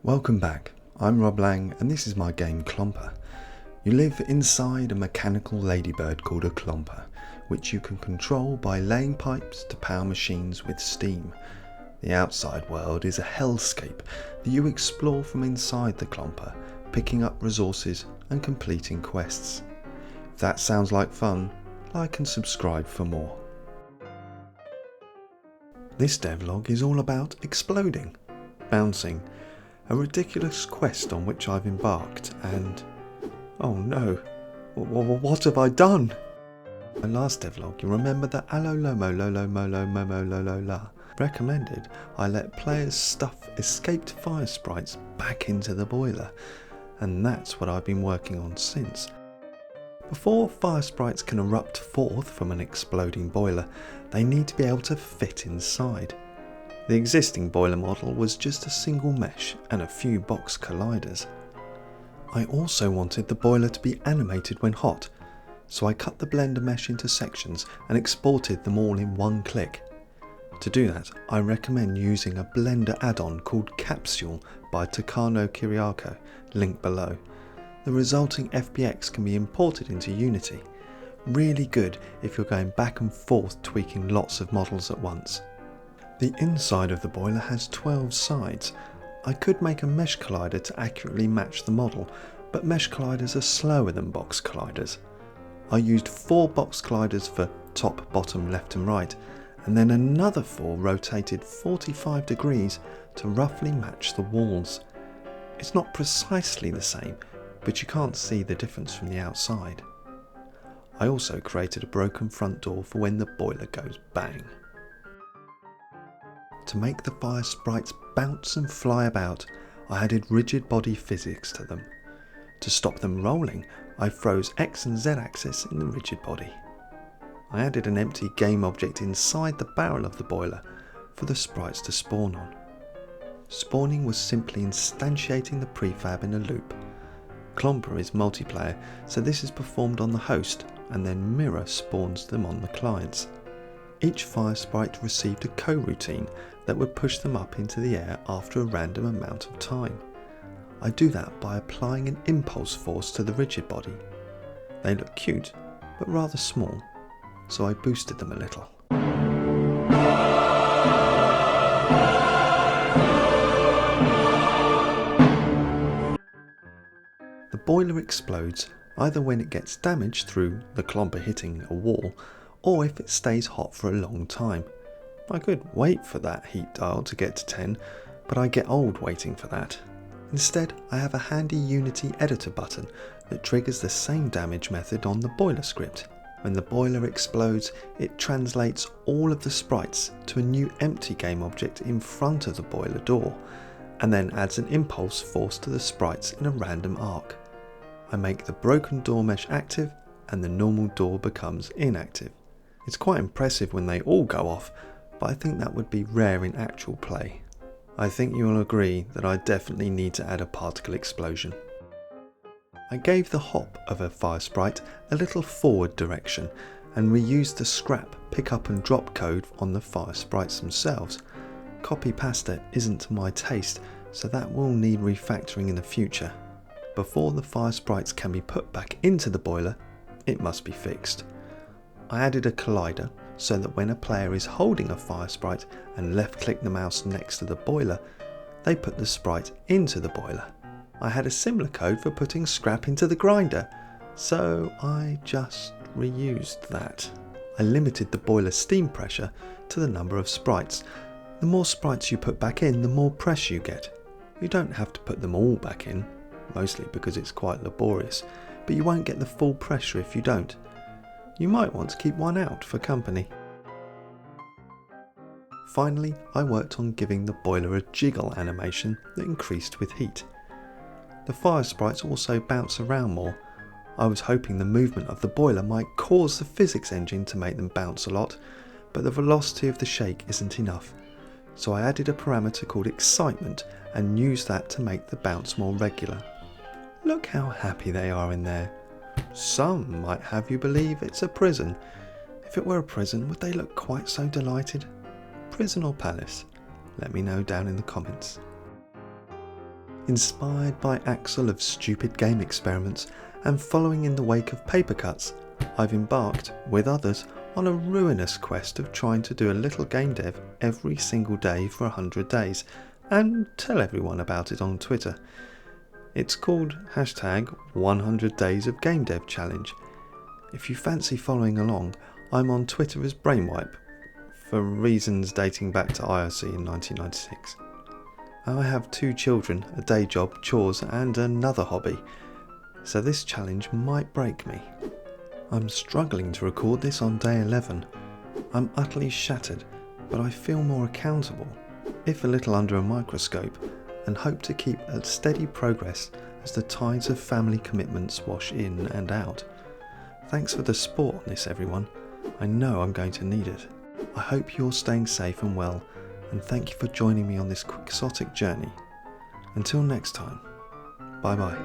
Welcome back, I'm Rob Lang and this is my game Clomper. You live inside a mechanical ladybird called a Clomper, which you can control by laying pipes to power machines with steam. The outside world is a hellscape that you explore from inside the Clomper, picking up resources and completing quests. If that sounds like fun, like and subscribe for more. This devlog is all about exploding, bouncing, a ridiculous quest on which I've embarked and... oh no, what have I done? My last devlog, you remember the Alolomololomolomomololola recommended I let players stuff escaped fire sprites back into the boiler, and that's what I've been working on since. Before fire sprites can erupt forth from an exploding boiler, they need to be able to fit inside. The existing boiler model was just a single mesh and a few box colliders. I also wanted the boiler to be animated when hot, so I cut the blender mesh into sections and exported them all in one click. To do that, I recommend using a Blender add-on called Capsule by Takano Kiriako, link below. The resulting FBX can be imported into Unity. Really good if you're going back and forth tweaking lots of models at once. The inside of the boiler has 12 sides. I could make a mesh collider to accurately match the model, but mesh colliders are slower than box colliders. I used 4 box colliders for top, bottom, left and right, and then another 4 rotated 45 degrees to roughly match the walls. It's not precisely the same, but you can't see the difference from the outside. I also created a broken front door for when the boiler goes bang. To make the fire sprites bounce and fly about, I added rigid body physics to them. To stop them rolling, I froze X and Z axis in the rigid body. I added an empty game object inside the barrel of the boiler for the sprites to spawn on. Spawning was simply instantiating the prefab in a loop. Clomper is multiplayer, so this is performed on the host and then Mirror spawns them on the clients. Each fire sprite received a coroutine that would push them up into the air after a random amount of time. I do that by applying an impulse force to the rigid body. They look cute, but rather small, so I boosted them a little. The boiler explodes either when it gets damaged through the Clomper hitting a wall, or if it stays hot for a long time. I could wait for that heat dial to get to 10, but I get old waiting for that. Instead, I have a handy Unity editor button that triggers the same damage method on the boiler script. When the boiler explodes, it translates all of the sprites to a new empty game object in front of the boiler door, and then adds an impulse force to the sprites in a random arc. I make the broken door mesh active, and the normal door becomes inactive. It's quite impressive when they all go off, but I think that would be rare in actual play. I think you will agree that I definitely need to add a particle explosion. I gave the hop of a fire sprite a little forward direction and reused the scrap pick up and drop code on the fire sprites themselves. Copy pasta isn't to my taste, so that will need refactoring in the future. Before the fire sprites can be put back into the boiler, it must be fixed. I added a collider so that when a player is holding a fire sprite and left click the mouse next to the boiler, they put the sprite into the boiler. I had a similar code for putting scrap into the grinder, so I just reused that. I limited the boiler steam pressure to the number of sprites. The more sprites you put back in, the more pressure you get. You don't have to put them all back in, mostly because it's quite laborious, but you won't get the full pressure if you don't. You might want to keep one out for company. Finally, I worked on giving the boiler a jiggle animation that increased with heat. The fire sprites also bounce around more. I was hoping the movement of the boiler might cause the physics engine to make them bounce a lot, but the velocity of the shake isn't enough. So I added a parameter called excitement and used that to make the bounce more regular. Look how happy they are in there. Some might have you believe it's a prison. If it were a prison, would they look quite so delighted? Prison or palace? Let me know down in the comments. Inspired by Axel of stupid game experiments and following in the wake of paper cuts, I've embarked, with others, on a ruinous quest of trying to do a little game dev every single day for 100 days and tell everyone about it on Twitter. It's called #100 Days of Game Dev Challenge. If you fancy following along, I'm on Twitter as Brainwipe, for reasons dating back to IRC in 1996. I have 2 children, a day job, chores and another hobby, so this challenge might break me. I'm struggling to record this on day 11. I'm utterly shattered, but I feel more accountable, if a little under a microscope, and hope to keep a steady progress as the tides of family commitments wash in and out. Thanks for the support on this, everyone. I know I'm going to need it. I hope you're staying safe and well, and thank you for joining me on this quixotic journey. Until next time, bye bye.